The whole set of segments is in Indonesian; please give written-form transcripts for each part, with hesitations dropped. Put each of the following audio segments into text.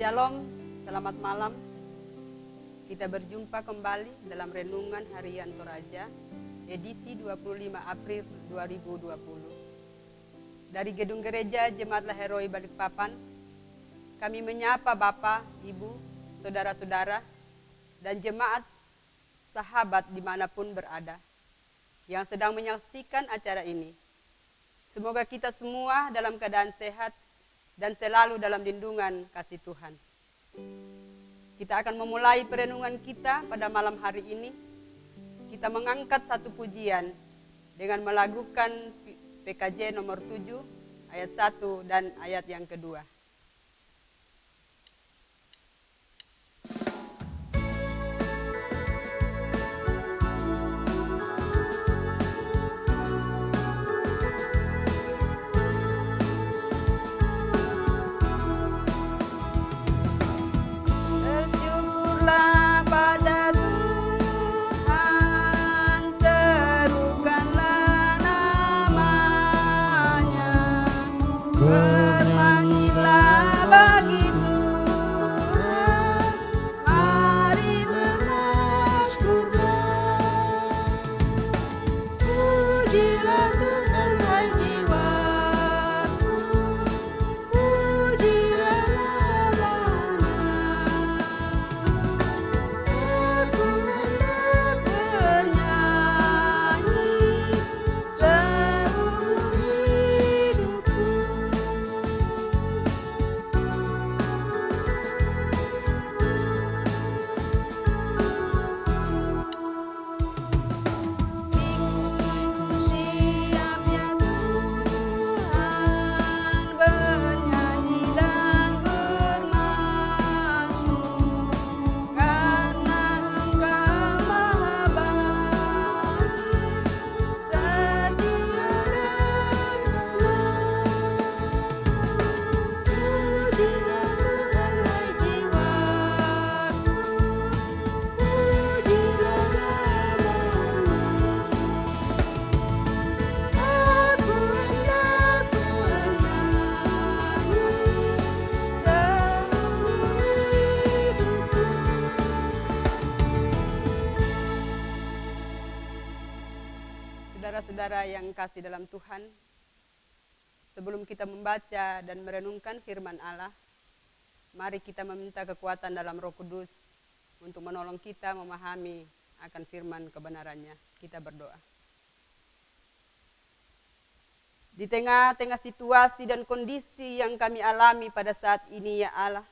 Shalom, selamat malam. Kita berjumpa kembali dalam Renungan Harian Toraja, edisi 25 April 2020. Dari Gedung Gereja Jemaat Laheroi Balikpapan, kami menyapa Bapak, Ibu, Saudara-saudara, dan jemaat sahabat dimanapun berada, yang sedang menyaksikan acara ini. Semoga kita semua dalam keadaan sehat, dan selalu dalam lindungan kasih Tuhan. Kita akan memulai perenungan kita pada malam hari ini. Kita mengangkat satu pujian dengan melakukan PKJ nomor 7 ayat 1 dan ayat yang kedua. Saudara-saudara yang kasih dalam Tuhan, sebelum kita membaca dan merenungkan firman Allah, mari kita meminta kekuatan dalam Roh Kudus untuk menolong kita memahami akan firman kebenarannya. Kita berdoa. Di tengah-tengah situasi dan kondisi yang kami alami pada saat ini, ya Allah,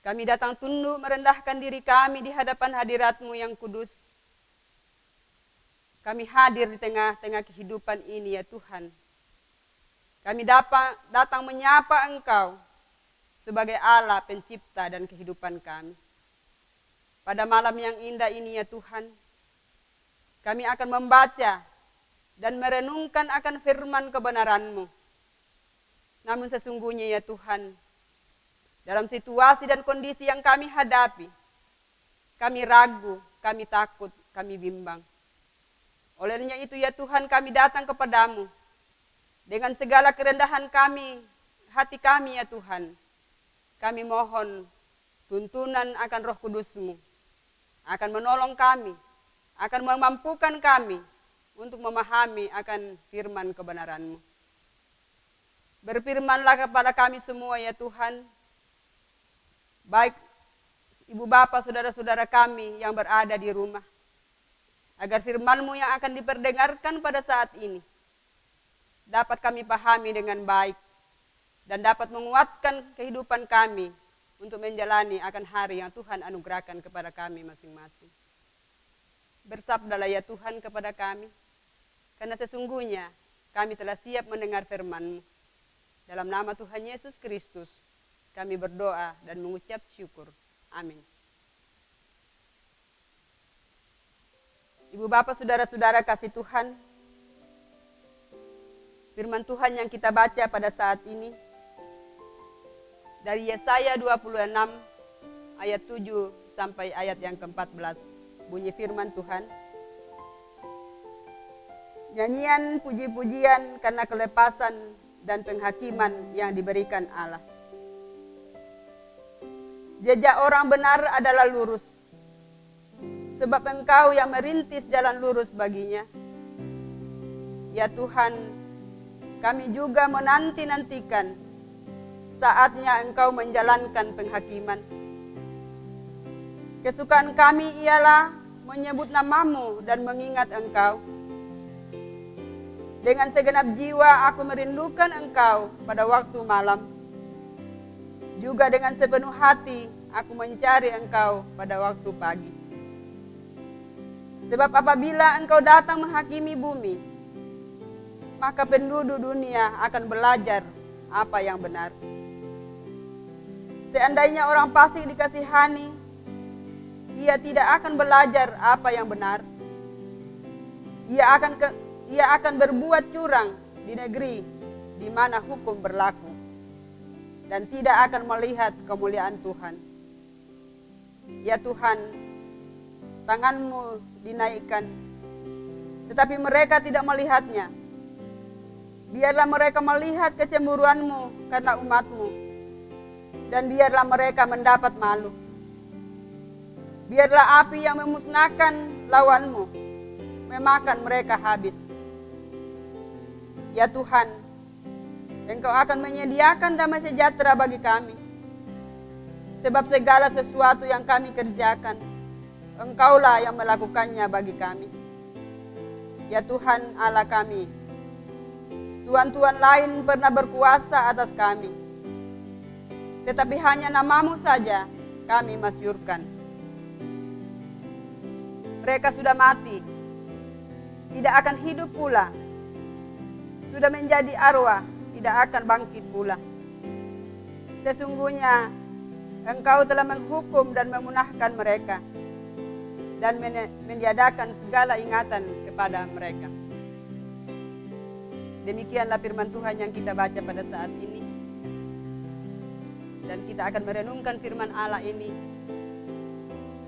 kami datang tunduk merendahkan diri kami di hadapan hadirat-Mu yang kudus. Kami hadir di tengah-tengah kehidupan ini, ya Tuhan. Kami datang menyapa Engkau sebagai Allah pencipta dan kehidupan kami. Pada malam yang indah ini, ya Tuhan, kami akan membaca dan merenungkan akan firman kebenaran-Mu. Namun sesungguhnya, ya Tuhan, dalam situasi dan kondisi yang kami hadapi, kami ragu, kami takut, kami bimbang. Olehnya itu, ya Tuhan, kami datang kepadamu dengan segala kerendahan kami, hati kami, ya Tuhan. Kami mohon tuntunan akan Roh Kudus-Mu, akan menolong kami, akan memampukan kami untuk memahami akan firman kebenaran-Mu. Berfirmanlah kepada kami semua, ya Tuhan, baik ibu bapa, saudara-saudara kami yang berada di rumah, agar firman-Mu yang akan diperdengarkan pada saat ini dapat kami pahami dengan baik dan dapat menguatkan kehidupan kami untuk menjalani akan hari yang Tuhan anugerahkan kepada kami masing-masing. Bersabdalah ya Tuhan kepada kami, karena sesungguhnya kami telah siap mendengar firman-Mu. Dalam nama Tuhan Yesus Kristus, kami berdoa dan mengucap syukur. Amin. Ibu bapak saudara-saudara kasih Tuhan, firman Tuhan yang kita baca pada saat ini dari Yesaya 26 ayat 7 sampai ayat yang ke-14. Bunyi firman Tuhan. Nyanyian puji-pujian karena kelepasan dan penghakiman yang diberikan Allah. Jejak orang benar adalah lurus, sebab Engkau yang merintis jalan lurus baginya. Ya Tuhan, kami juga menanti-nantikan saatnya Engkau menjalankan penghakiman. Kesukaan kami ialah menyebut nama-Mu dan mengingat Engkau. Dengan segenap jiwa aku merindukan Engkau pada waktu malam. Juga dengan sepenuh hati aku mencari Engkau pada waktu pagi. Sebab apabila Engkau datang menghakimi bumi, maka penduduk dunia akan belajar apa yang benar. Seandainya orang fasik dikasihani, ia tidak akan belajar apa yang benar. Ia akan berbuat curang di negeri di mana hukum berlaku dan tidak akan melihat kemuliaan Tuhan. Ya Tuhan, tangan-Mu dinaikkan, tetapi mereka tidak melihatnya. Biarlah mereka melihat kecemburuan-Mu karena umat-Mu, dan biarlah mereka mendapat malu. Biarlah api yang memusnahkan lawan-Mu memakan mereka habis. Ya Tuhan, Engkau akan menyediakan damai sejahtera bagi kami. Sebab segala sesuatu yang kami kerjakan, Engkaulah yang melakukannya bagi kami. Ya Tuhan Allah kami, Tuhan-Tuhan lain pernah berkuasa atas kami, tetapi hanya nama-Mu saja kami masyhurkan. Mereka sudah mati, tidak akan hidup pula. Sudah menjadi arwah, tidak akan bangkit pula. Sesungguhnya Engkau telah menghukum dan memunahkan mereka, dan meniadakan segala ingatan kepada mereka. Demikianlah firman Tuhan yang kita baca pada saat ini. Dan kita akan merenungkan firman Allah ini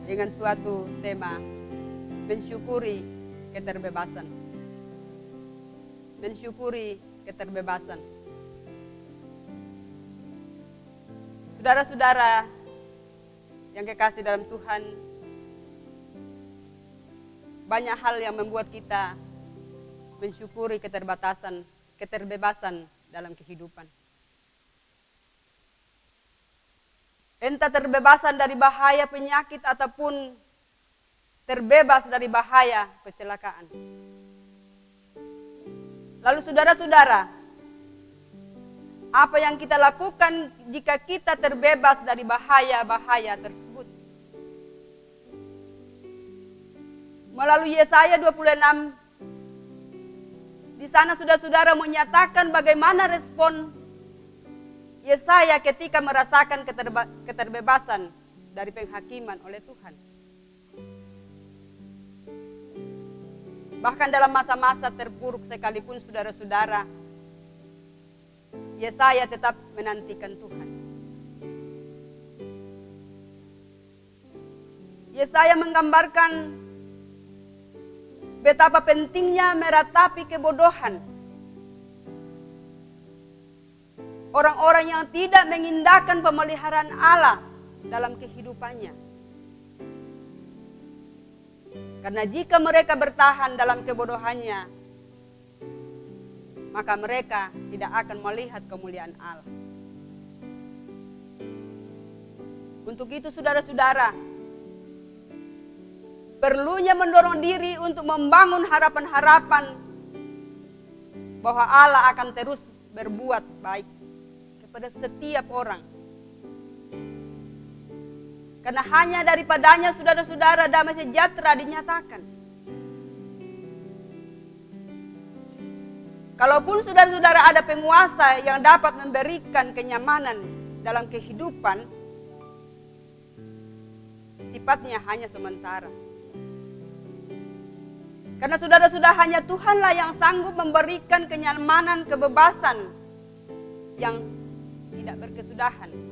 dengan suatu tema, mensyukuri keterbebasan. Mensyukuri keterbebasan. Saudara-saudara yang kekasih dalam Tuhan, banyak hal yang membuat kita mensyukuri keterbebasan dalam kehidupan. Entah terbebasan dari bahaya penyakit ataupun terbebas dari bahaya kecelakaan. Lalu saudara-saudara, apa yang kita lakukan jika kita terbebas dari bahaya-bahaya tersebut? Melalui Yesaya 26, di sana saudara-saudara menyatakan bagaimana respon Yesaya ketika merasakan keterbebasan dari penghakiman oleh Tuhan. Bahkan dalam masa-masa terpuruk sekalipun saudara-saudara, Yesaya tetap menantikan Tuhan. Yesaya menggambarkan betapa pentingnya meratapi kebodohan. Orang-orang yang tidak mengindahkan pemeliharaan Allah dalam kehidupannya. Karena jika mereka bertahan dalam kebodohannya, maka mereka tidak akan melihat kemuliaan Allah. Untuk itu saudara-saudara, perlunya mendorong diri untuk membangun harapan-harapan bahwa Allah akan terus berbuat baik kepada setiap orang. Karena hanya daripadanya saudara-saudara damai sejahtera dinyatakan. Kalaupun saudara-saudara ada penguasa yang dapat memberikan kenyamanan dalam kehidupan, sifatnya hanya sementara. Karena saudara-saudara hanya Tuhanlah yang sanggup memberikan kenyamanan, kebebasan yang tidak berkesudahan.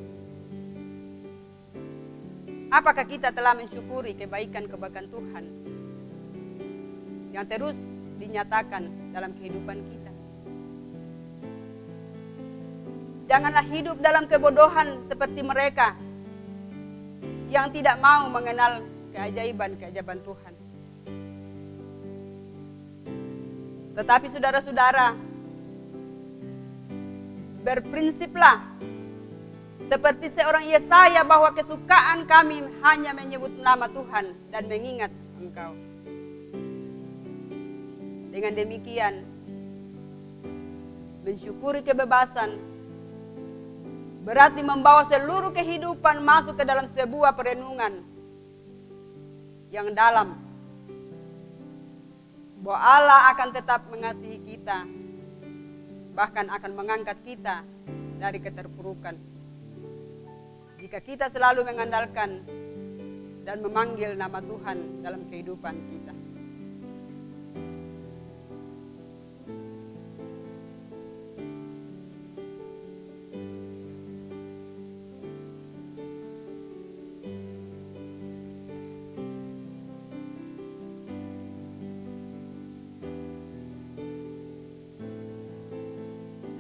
Apakah kita telah mensyukuri kebaikan-kebaikan Tuhan yang terus dinyatakan dalam kehidupan kita? Janganlah hidup dalam kebodohan seperti mereka yang tidak mau mengenal keajaiban-keajaiban Tuhan. Tetapi saudara-saudara, berprinsiplah seperti seorang Yesaya bahwa kesukaan kami hanya menyebut nama Tuhan dan mengingat Engkau. Dengan demikian, mensyukuri kebebasan berarti membawa seluruh kehidupan masuk ke dalam sebuah perenungan yang dalam, bahwa Allah akan tetap mengasihi kita, bahkan akan mengangkat kita dari keterpurukan. Jika kita selalu mengandalkan dan memanggil nama Tuhan dalam kehidupan kita.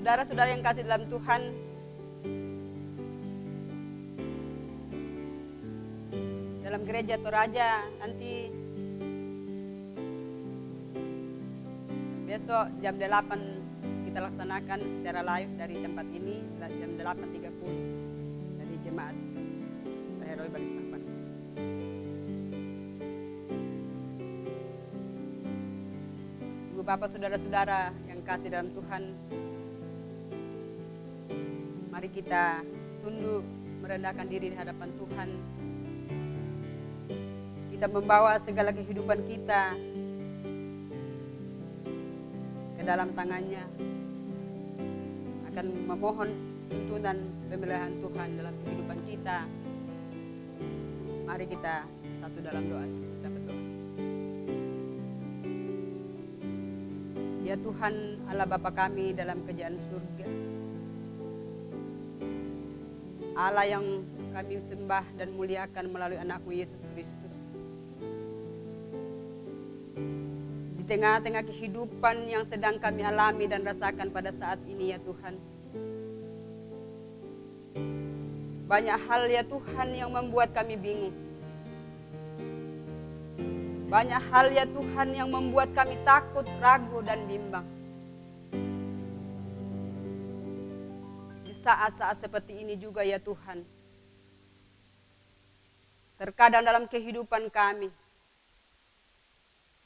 Saudara-saudara yang kasih dalam Tuhan, dalam gereja Toraja nanti besok jam 8 kita laksanakan secara live dari tempat ini jam 8.30 dari jemaat Heroi Balikpapan. Ibu Bapak saudara-saudara yang kasih dalam Tuhan, mari kita tunduk merendahkan diri di hadapan Tuhan. Kita membawa segala kehidupan kita ke dalam tangannya. Akan memohon tuntunan pemeliharaan Tuhan dalam kehidupan kita. Mari kita satu dalam doa. Kita berdoa. Ya Tuhan Allah Bapa kami dalam kerajaan surga, Allah yang kami sembah dan muliakan melalui anak-Mu Yesus Kristus. Di tengah-tengah kehidupan yang sedang kami alami dan rasakan pada saat ini ya Tuhan. Banyak hal ya Tuhan yang membuat kami bingung. Banyak hal ya Tuhan yang membuat kami takut, ragu dan bimbang. Saat-saat seperti ini juga ya Tuhan, terkadang dalam kehidupan kami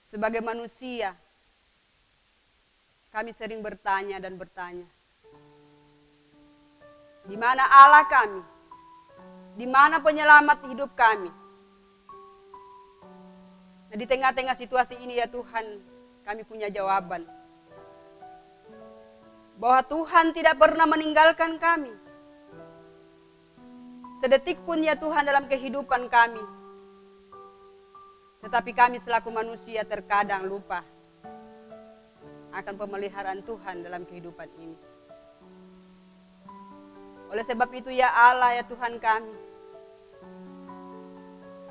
sebagai manusia, kami sering bertanya dan bertanya, di mana Allah kami? Di mana penyelamat hidup kami? Nah, di tengah-tengah situasi ini ya Tuhan, kami punya jawaban. Bahwa Tuhan tidak pernah meninggalkan kami. Sedetik pun ya Tuhan dalam kehidupan kami. Tetapi kami selaku manusia terkadang lupa akan pemeliharaan Tuhan dalam kehidupan ini. Oleh sebab itu ya Allah ya Tuhan kami,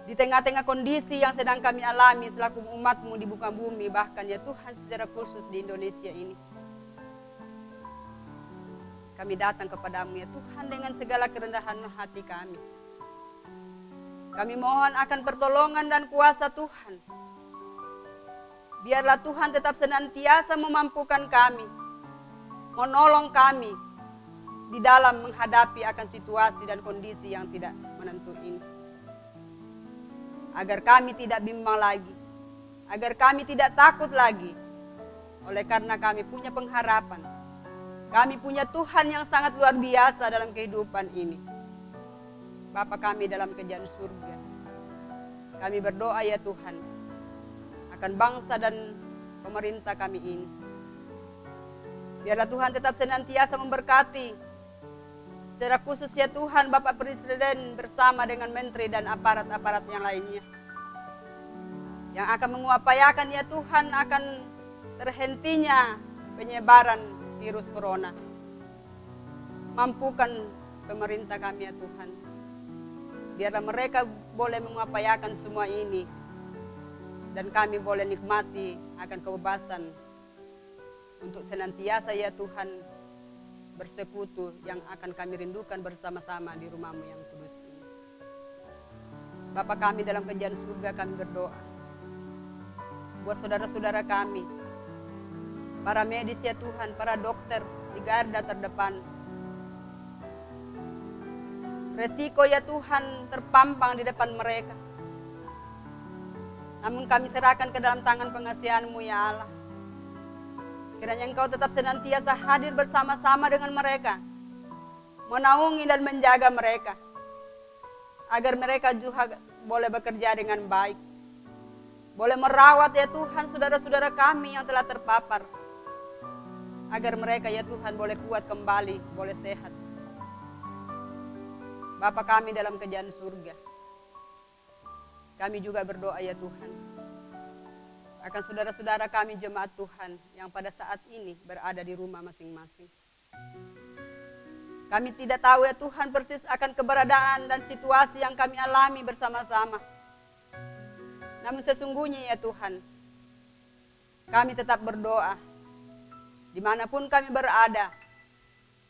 di tengah-tengah kondisi yang sedang kami alami selaku umat-Mu di muka bumi, bahkan ya Tuhan secara khusus di Indonesia ini, kami datang kepadamu ya Tuhan dengan segala kerendahan hati kami. Kami mohon akan pertolongan dan kuasa Tuhan. Biarlah Tuhan tetap senantiasa memampukan kami, menolong kami di dalam menghadapi akan situasi dan kondisi yang tidak menentu ini. Agar kami tidak bimbang lagi, agar kami tidak takut lagi, oleh karena kami punya pengharapan. Kami punya Tuhan yang sangat luar biasa dalam kehidupan ini. Bapa kami dalam kerajaan surga, kami berdoa ya Tuhan, akan bangsa dan pemerintah kami ini. Biarlah Tuhan tetap senantiasa memberkati, secara khusus ya Tuhan Bapak Presiden bersama dengan menteri dan aparat-aparat yang lainnya, yang akan mengupayakan ya Tuhan akan terhentinya penyebaran virus corona. Mampukan pemerintah kami ya Tuhan, biarlah mereka boleh mengupayakan semua ini, dan kami boleh nikmati akan kebebasan untuk senantiasa ya Tuhan bersekutu yang akan kami rindukan bersama-sama di rumah-Mu yang kudus ini. Bapa kami dalam kerajaan surga, kami berdoa buat saudara-saudara kami, para medis ya Tuhan, para dokter di garda terdepan. Resiko ya Tuhan terpampang di depan mereka, namun kami serahkan ke dalam tangan pengasihan-Mu ya Allah. Kiranya Engkau tetap senantiasa hadir bersama-sama dengan mereka, menaungi dan menjaga mereka, agar mereka juga boleh bekerja dengan baik, boleh merawat ya Tuhan saudara-saudara kami yang telah terpapar, agar mereka ya Tuhan boleh kuat kembali, boleh sehat. Bapa kami dalam kerajaan surga, kami juga berdoa ya Tuhan, akan saudara-saudara kami jemaat Tuhan yang pada saat ini berada di rumah masing-masing. Kami tidak tahu ya Tuhan persis akan keberadaan dan situasi yang kami alami bersama-sama. Namun sesungguhnya ya Tuhan, kami tetap berdoa, dimanapun kami berada,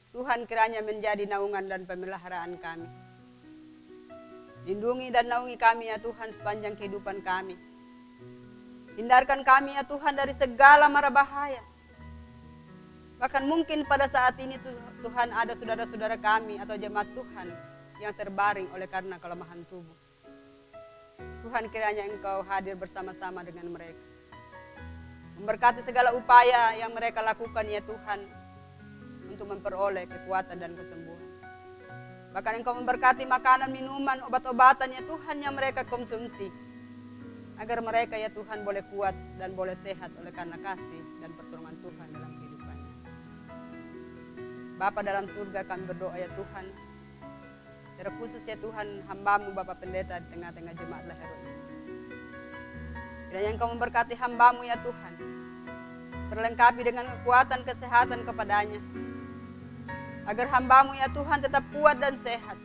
Tuhan kiranya menjadi naungan dan pemeliharaan kami. Lindungi dan naungi kami ya Tuhan sepanjang kehidupan kami. Hindarkan kami ya Tuhan dari segala mara bahaya. Bahkan mungkin pada saat ini Tuhan ada saudara-saudara kami atau jemaat Tuhan yang terbaring oleh karena kelemahan tubuh. Tuhan kiranya Engkau hadir bersama-sama dengan mereka, memberkati segala upaya yang mereka lakukan ya Tuhan, untuk memperoleh kekuatan dan kesembuhan. Bahkan Engkau memberkati makanan, minuman, obat-obatan ya Tuhan yang mereka konsumsi, agar mereka ya Tuhan boleh kuat dan boleh sehat oleh karena kasih dan pertolongan Tuhan dalam kehidupannya. Bapa dalam surga, kami berdoa ya Tuhan, secara khusus ya Tuhan hamba-Mu Bapak Pendeta di tengah-tengah jemaat Lahero ini. Kiranya Engkau memberkati hamba-Mu ya Tuhan, perlengkapi dengan kekuatan kesehatan kepadanya, agar hamba-Mu ya Tuhan tetap kuat dan sehat,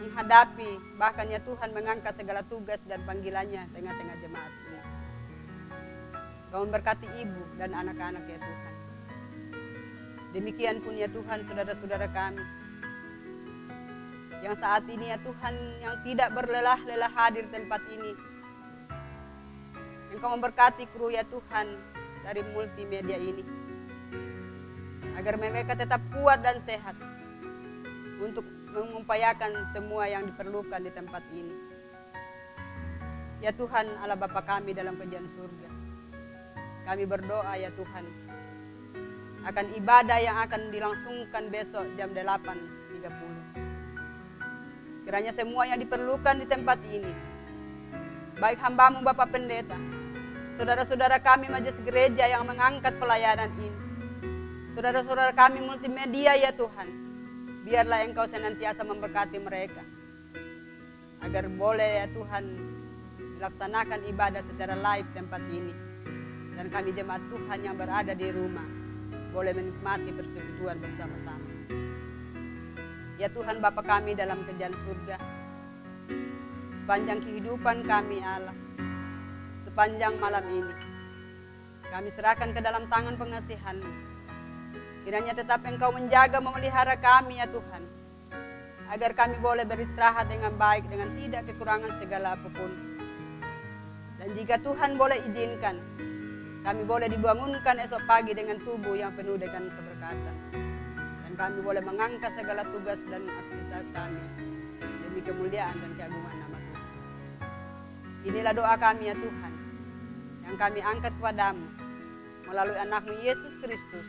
menghadapi bahkan ya Tuhan mengangkat segala tugas dan panggilannya tengah-tengah jemaat ini. Kau memberkati ibu dan anak-anak ya Tuhan. Demikian pun ya Tuhan saudara-saudara kami yang saat ini ya Tuhan yang tidak berlelah-lelah hadir di tempat ini. Engkau memberkati kru ya Tuhan dari multimedia ini, agar mereka tetap kuat dan sehat untuk mengupayakan semua yang diperlukan di tempat ini. Ya Tuhan Allah Bapa kami dalam kerajaan surga, kami berdoa ya Tuhan akan ibadah yang akan dilangsungkan besok jam 8.30. Kiranya semua yang diperlukan di tempat ini, baik hamba-Mu Bapak Pendeta, saudara-saudara kami majelis gereja yang mengangkat pelayanan ini, saudara-saudara kami multimedia ya Tuhan, biarlah Engkau senantiasa memberkati mereka, agar boleh ya Tuhan dilaksanakan ibadah secara live tempat ini, dan kami jemaat Tuhan yang berada di rumah boleh menikmati persekutuan bersama-sama. Ya Tuhan Bapa kami dalam kerajaan surga, sepanjang kehidupan kami Allah, sepanjang malam ini, kami serahkan ke dalam tangan pengasihan-Mu. Kiranya tetap Engkau menjaga, memelihara kami ya Tuhan, agar kami boleh beristirahat dengan baik, dengan tidak kekurangan segala apapun. Dan jika Tuhan boleh izinkan, kami boleh dibangunkan esok pagi dengan tubuh yang penuh dengan keberkatan. Dan kami boleh mengangkat segala tugas dan aktivitas kami demi kemuliaan dan keagungan nama Tuhan. Inilah doa kami ya Tuhan, yang kami angkat kepada-Mu melalui anak-Mu Yesus Kristus,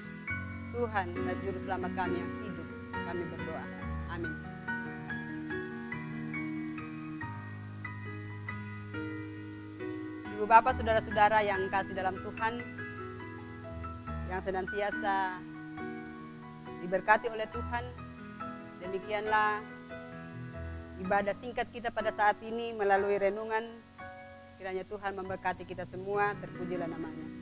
Tuhan dan Juru Selamat kami yang hidup. Kami berdoa. Amin. Ibu bapak saudara-saudara yang kasih dalam Tuhan, yang senantiasa diberkati oleh Tuhan, demikianlah ibadah singkat kita pada saat ini melalui renungan. Kiranya Tuhan memberkati kita semua, terpujilah namanya.